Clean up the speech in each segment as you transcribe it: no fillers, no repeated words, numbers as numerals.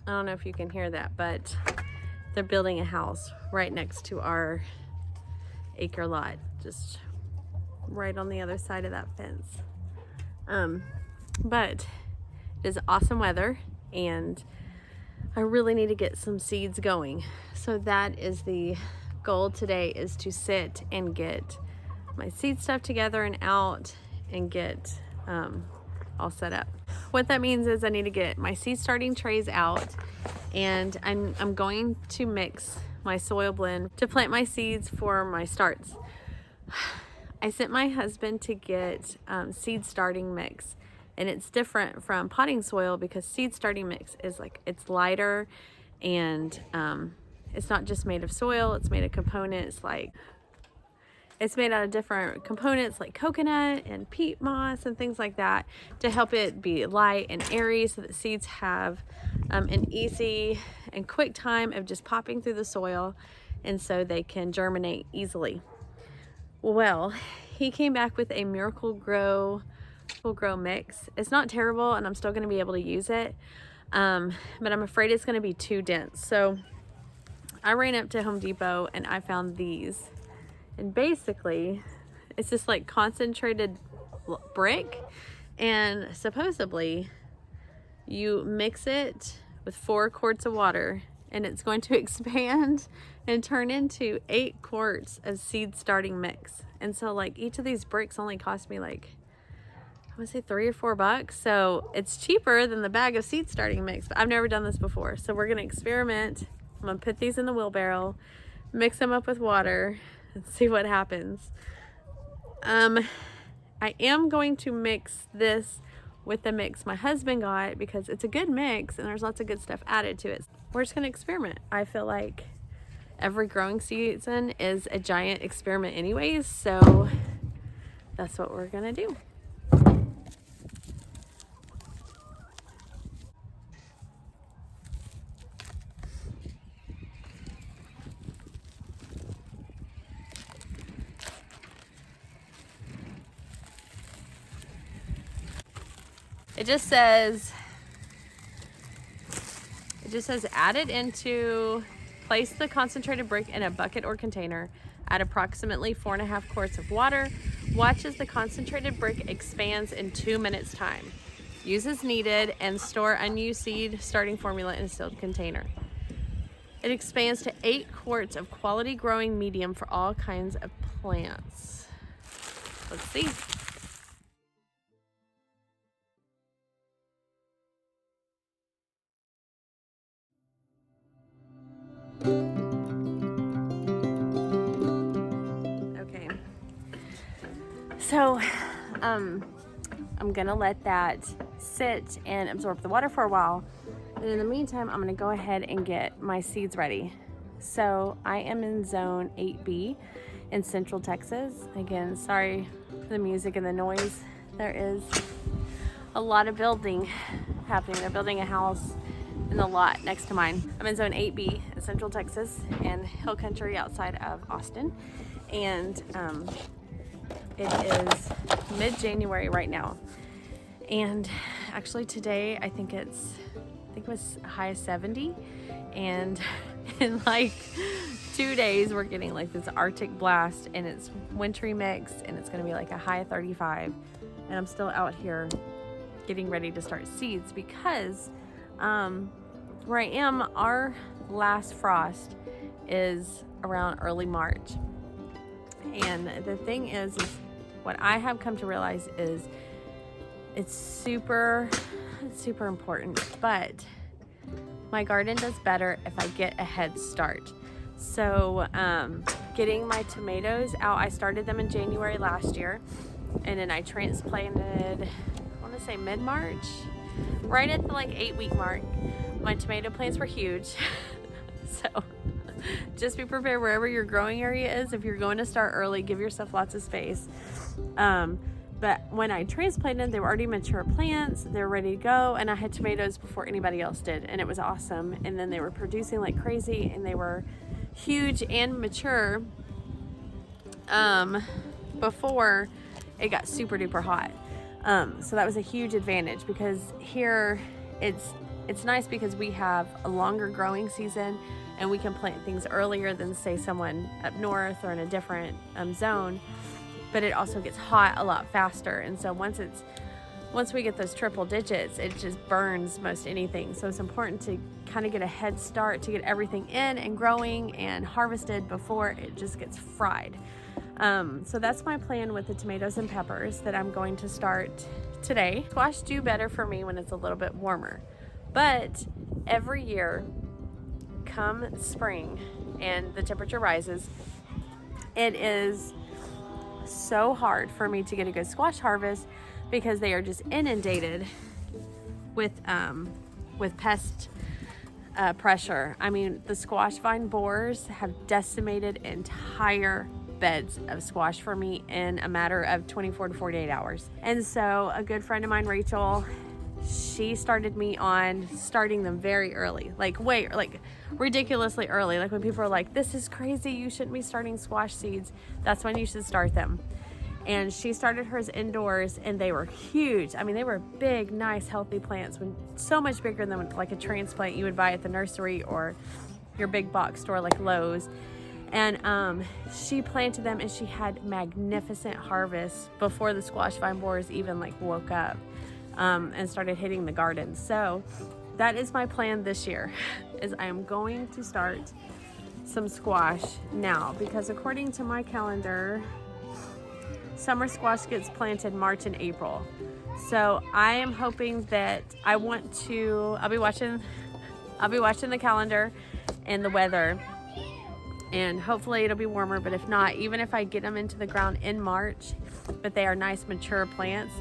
I don't know if you can hear that, but they're building a house right next to our acre lot, just right on the other side of that fence. But it is awesome weather, and I really need to get some seeds going. So that is the goal today, is to sit and get my seed stuff together and out and get all set up. What that means is I need to get my seed starting trays out, and I'm going to mix my soil blend to plant my seeds for my starts. I sent my husband to get seed starting mix, and it's different from potting soil because seed starting mix is like, it's lighter, and it's not just made of soil, it's made of components like, it's made out of different components like coconut and peat moss and things like that to help it be light and airy so that seeds have an easy and quick time of just popping through the soil, and so they can germinate easily. Well, he came back with a Miracle-Gro mix. It's not terrible, and I'm still going to be able to use it, but I'm afraid it's going to be too dense. So I ran up to Home Depot and I found these. And basically, it's just like concentrated brick, and supposedly you mix it with 4 quarts of water, and it's going to expand and turn into 8 quarts of seed starting mix. And so like each of these bricks only cost me like, I want to say $3 or $4. So it's cheaper than the bag of seed starting mix, but I've never done this before. So we're going to experiment. I'm going to put these in the wheelbarrow, mix them up with water, and see what happens. I am going to mix this with the mix my husband got because it's a good mix and there's lots of good stuff added to it. We're just gonna experiment. I feel like every growing season is a giant experiment anyways, so that's what we're gonna do. It just says add it into, place the concentrated brick in a bucket or container, add approximately 4.5 quarts of water, watch as the concentrated brick expands in 2 minutes time. Use as needed and store unused seed starting formula in a sealed container. It expands to 8 quarts of quality growing medium for all kinds of plants. Let's see. Okay, so I'm gonna let that sit and absorb the water for a while, and in the meantime I'm gonna go ahead and get my seeds ready. So I am in zone 8B in Central Texas. Again, sorry for the music and the noise. There is a lot of building happening. They're building a house in the lot next to mine. I'm in zone 8B in Central Texas and hill country outside of Austin, and it is mid-January right now, and actually today I think it was a high of 70, and in like 2 days we're getting like this Arctic blast, and it's wintry mix, and it's gonna be like a high of 35, and I'm still out here getting ready to start seeds because where I am, our last frost is around early March. And the thing is what I have come to realize is it's super important, but my garden does better if I get a head start. So getting my tomatoes out, I started them in January last year, and then I transplanted, I want to say mid-March, right at the like 8-week mark. My tomato plants were huge. So just be prepared wherever your growing area is. If you're going to start early, give yourself lots of space. But when I transplanted, they were already mature plants. They were ready to go, and I had tomatoes before anybody else did, and it was awesome. And then they were producing like crazy, and they were huge and mature before it got super duper hot. So that was a huge advantage because here it's it's nice because we have a longer growing season and we can plant things earlier than say someone up north or in a different zone, but it also gets hot a lot faster. And so once we get those triple digits, it just burns most anything. So it's important to kind of get a head start to get everything in and growing and harvested before it just gets fried. So that's my plan with the tomatoes and peppers that I'm going to start today. Squash do better for me when it's a little bit warmer, but every year come spring and the temperature rises, it is so hard for me to get a good squash harvest because they are just inundated with pest pressure. I mean, the squash vine borers have decimated entire beds of squash for me in a matter of 24 to 48 hours. And so a good friend of mine, Rachel, she started me on starting them very early, like ridiculously early. Like when people are like, this is crazy, you shouldn't be starting squash seeds, that's when you should start them. And she started hers indoors and they were huge. I mean, they were big, nice, healthy plants, so much bigger than like a transplant you would buy at the nursery or your big box store like Lowe's. And she planted them and she had magnificent harvests before the squash vine borers even like woke up and started hitting the garden. So that is my plan this year, is I am going to start some squash now, because according to my calendar, summer squash gets planted March and April. So I am hoping that I'll be watching the calendar and the weather, and hopefully it'll be warmer. But if not, even if I get them into the ground in March, but they are nice mature plants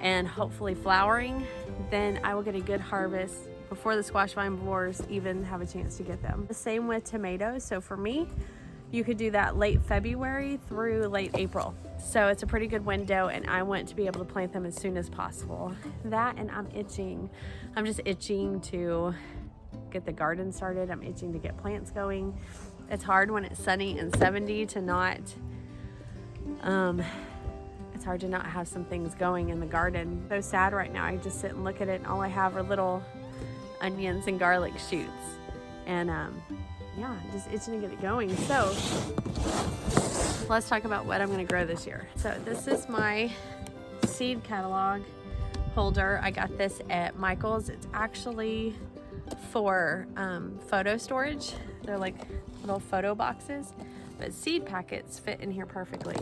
and hopefully flowering, then I will get a good harvest before the squash vine borers even have a chance to get them. The same with tomatoes. So for me, you could do that late February through late April. So it's a pretty good window, and I want to be able to plant them as soon as possible. That, and I'm just itching to get the garden started. I'm itching to get plants going. It's hard when it's sunny and 70 to not, it's hard to not have some things going in the garden. So sad right now. I just sit and look at it and all I have are little onions and garlic shoots. And yeah, just itching to get it going. So let's talk about what I'm going to grow this year. So this is my seed catalog holder. I got this at Michael's. It's actually for photo storage. They're like little photo boxes, but seed packets fit in here perfectly.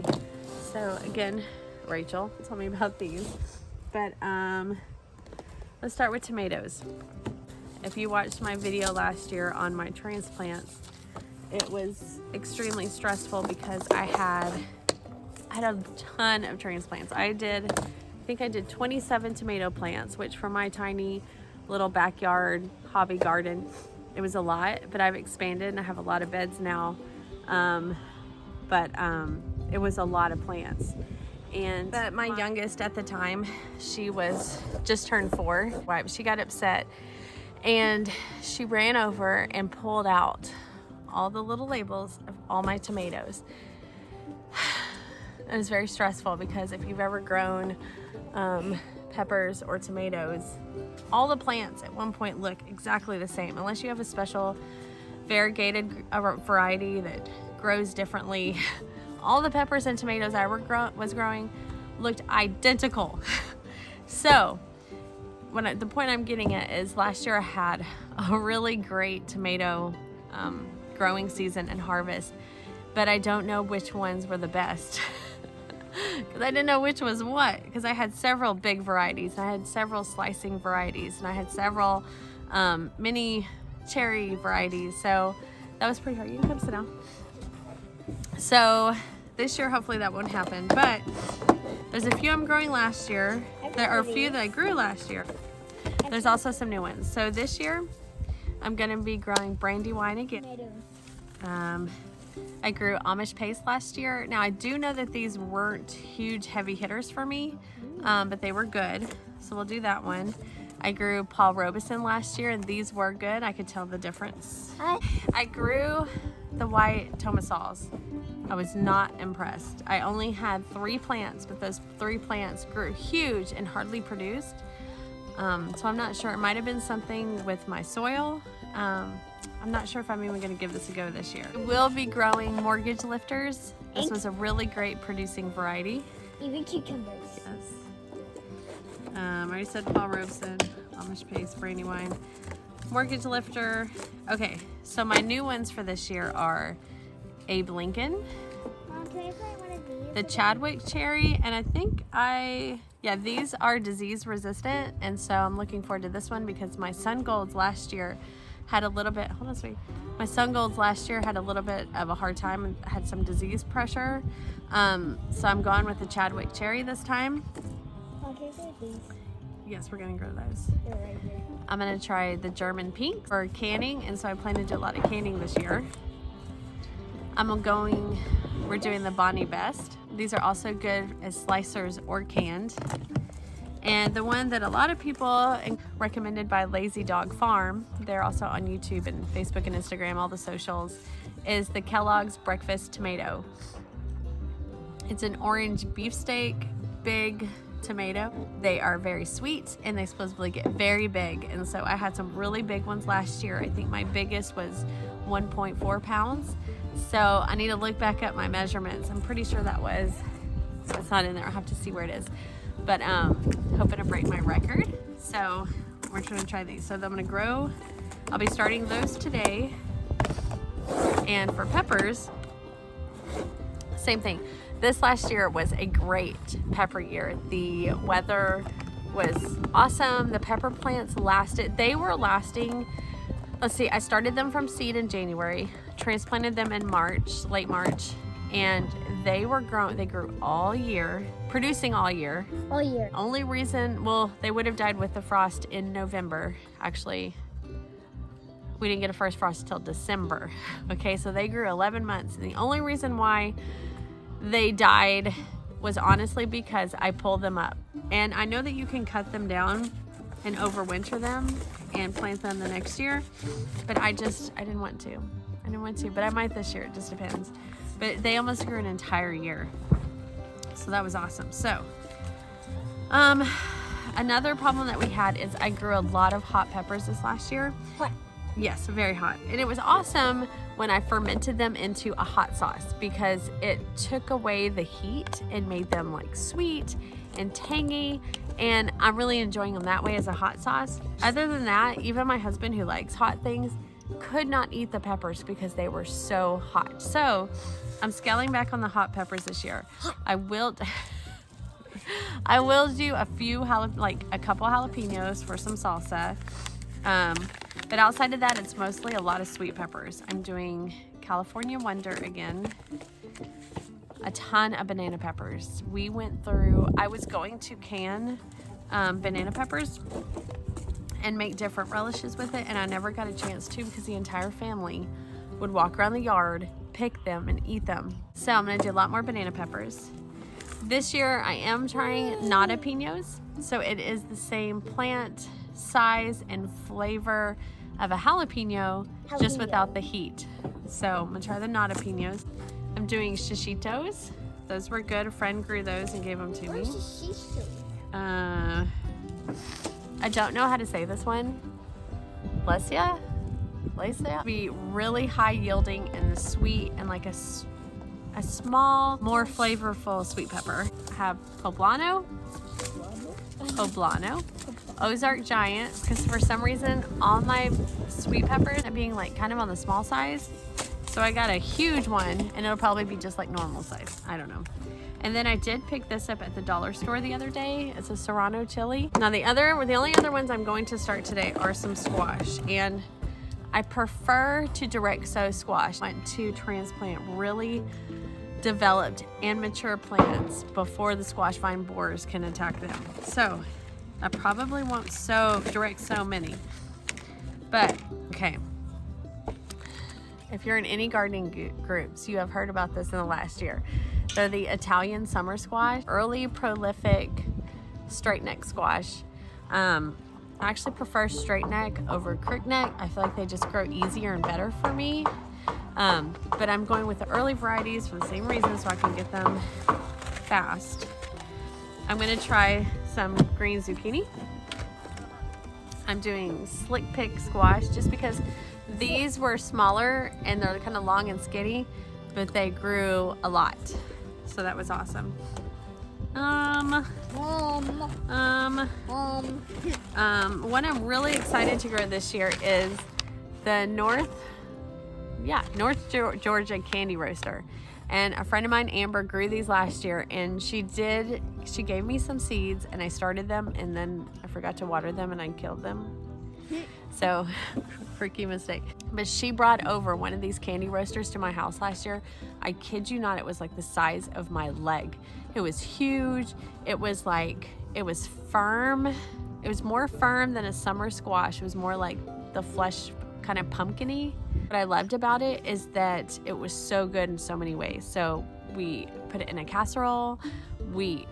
So again, Rachel told me about these, but let's start with tomatoes. If you watched my video last year on my transplants, it was extremely stressful because I had a ton of transplants. I think I did 27 tomato plants, which for my tiny little backyard hobby garden, it was a lot, but I've expanded and I have a lot of beds now. It was a lot of plants. But my youngest at the time, she was just turned 4. She got upset and she ran over and pulled out all the little labels of all my tomatoes. It was very stressful because if you've ever grown peppers or tomatoes, all the plants at one point look exactly the same, unless you have a special variegated variety that grows differently. All the peppers and tomatoes I was growing looked identical. So the point I'm getting at is last year I had a really great tomato growing season and harvest, but I don't know which ones were the best. Because I didn't know which was what, because I had several big varieties, and I had several slicing varieties, and I had several mini cherry varieties. So that was pretty hard. You can come sit down. So this year, hopefully that won't happen, but there's a few I'm growing last year. There are a few that I grew last year. There's also some new ones. So this year, I'm going to be growing Brandywine again. I grew Amish paste last year. Now I do know that these weren't huge heavy hitters for me, but they were good. So we'll do that one. I grew Paul Robeson last year and these were good. I could tell the difference. I grew the white tomasols. I was not impressed. I only had 3 plants, but those 3 plants grew huge and hardly produced. So I'm not sure. It might have been something with my soil. I'm not sure if I'm even going to give this a go this year. We'll be growing mortgage lifters. This was a really great producing variety. Even cucumbers. Yes. I already said Paul Robeson, Amish paste, Brandywine, mortgage lifter. Okay, so my new ones for this year are Abe Lincoln, Mom, can I plant one of these? the Chadwick cherry, and I think yeah, these are disease resistant, and so I'm looking forward to this one because my sun golds last year had a little bit, hold on, sweet. My sun golds last year had a little bit of a hard time and had some disease pressure. So I'm going with the Chadwick cherry this time. Mom, can I plant these? Yes, we're gonna grow those. They're right here. I'm gonna try the German pink for canning, and so I plan to do a lot of canning this year. We're doing the Bonnie Best. These are also good as slicers or canned. And the one that a lot of people recommended by Lazy Dog Farm, they're also on YouTube and Facebook and Instagram, all the socials, is the Kellogg's Breakfast Tomato. It's an orange beefsteak, big tomato. They are very sweet and they supposedly get very big. And so I had some really big ones last year. I think my biggest was 1.4 pounds. So I need to look back up my measurements. I'm pretty sure that was, it's not in there. I'll have to see where it is. But hoping to break my record. So we're trying to try these. So I'm gonna grow, I'll be starting those today. And for peppers, same thing. This last year was a great pepper year. The weather was awesome. The pepper plants lasted. They were lasting, let's see, I started them from seed in January, transplanted them in March, late March, and they were grown, they grew all year, producing all year. All year. Only reason, well, they would have died with the frost in November. Actually, we didn't get a first frost until December. Okay, so they grew 11 months. And the only reason why they died was honestly because I pulled them up. And I know that you can cut them down and overwinter them and plant them the next year, but I didn't want to. But I might this year, it just depends. But they almost grew an entire year. So that was awesome. So, another problem that we had is I grew a lot of hot peppers this last year. What? Yes, very hot. And it was awesome when I fermented them into a hot sauce because it took away the heat and made them like sweet and tangy. And I'm really enjoying them that way as a hot sauce. Other than that, even my husband who likes hot things could not eat the peppers because they were so hot. So I'm scaling back on the hot peppers this year. I will do a couple jalapenos for some salsa. But outside of that, it's mostly a lot of sweet peppers. I'm doing California Wonder again. A ton of banana peppers. I was going to can banana peppers and make different relishes with it, and I never got a chance to because the entire family would walk around the yard, pick them, and eat them. So I'm gonna do a lot more banana peppers. This year I am trying nata pinos. So it is the same plant, size, and flavor of a jalapeno, just without the heat. So I'm gonna try the nata pinos. I'm doing shishitos. Those were good. A friend grew those and gave them to me. I don't know how to say this one. Lesia? Be really high yielding and sweet and like a small, more flavorful sweet pepper. I have poblano, Ozark Giant, because for some reason all my sweet peppers are being like kind of on the small size. So I got a huge one and it'll probably be just like normal size. I don't know. And then I did pick this up at the dollar store the other day. It's a Serrano chili. Now the only other ones I'm going to start today are some squash, and I prefer to direct sow squash. I want to transplant really developed and mature plants before the squash vine borers can attack them. So I probably won't direct sow many, but okay. If you're in any gardening groups, you have heard about this in the last year. They're the Italian summer squash, early prolific straight neck squash. I actually prefer straight neck over crook neck. I feel like they just grow easier and better for me. But I'm going with the early varieties for the same reason, so I can get them fast. I'm gonna try some green zucchini. I'm doing slick pick squash just because these were smaller and they're kind of long and skinny, but they grew a lot. So that was awesome. What I'm really excited to grow this year is the North Georgia candy roaster. And a friend of mine, Amber, grew these last year, and she gave me some seeds, and I started them, and then I forgot to water them and I killed them. So, freaky mistake. But she brought over one of these candy roasters to my house last year. I kid you not, it was like the size of my leg. It was huge. It was firm. It was more firm than a summer squash. It was more like the flesh, kind of pumpkin-y. What I loved about it is that it was so good in so many ways. So we put it in a casserole. We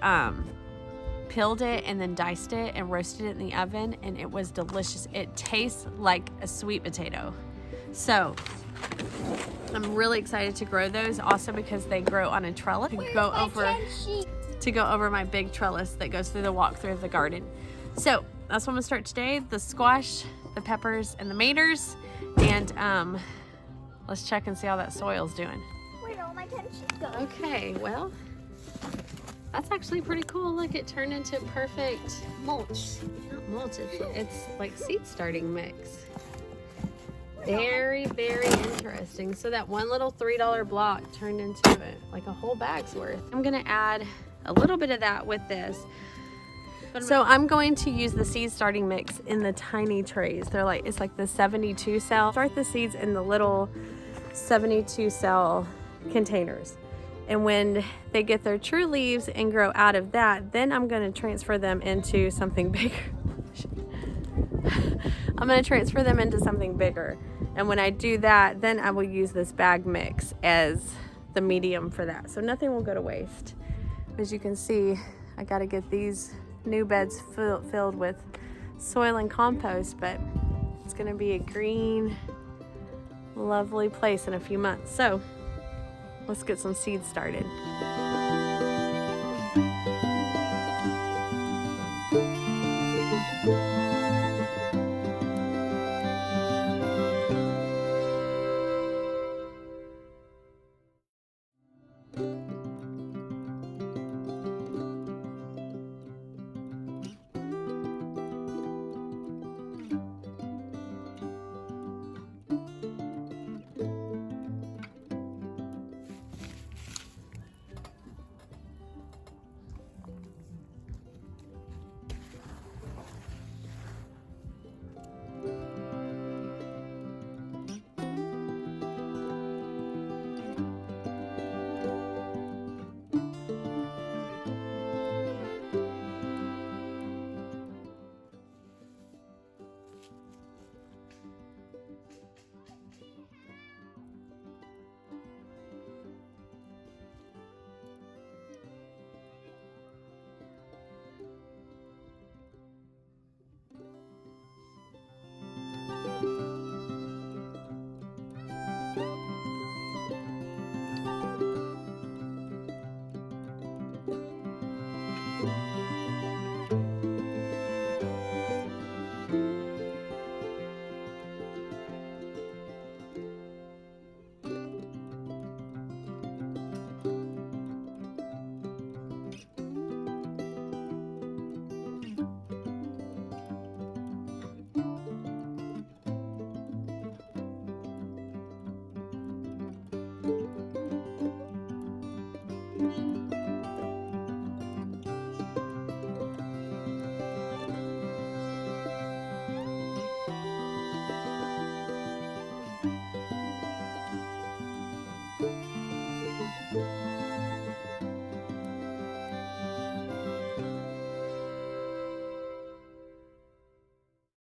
peeled it and then diced it and roasted it in the oven, and it was delicious. It tastes like a sweet potato. So I'm really excited to grow those, also because they grow on a trellis to go over my big trellis that goes through the walk-through of the garden. So that's what I'm gonna start today: the squash, the peppers, and the maters. And let's check and see how that soil's doing. Where'd all my 10 sheets go? Okay, well, that's actually pretty cool. Look, it turned into perfect Mulch. not mulch, it's like seed starting mix. Very, very interesting. So that one little $3 block turned into like a whole bag's worth. I'm gonna add a little bit of that with this. So I'm going to use the seed starting mix in the tiny trays. It's like the 72 cell. Start the seeds in the little 72 cell containers. And when they get their true leaves and grow out of that, then I'm going to transfer them into something bigger. I'm going to transfer them into something bigger. And when I do that, then I will use this bag mix as the medium for that. So nothing will go to waste. As you can see, I got to get these new beds filled with soil and compost, but it's going to be a green, lovely place in a few months. So let's get some seeds started.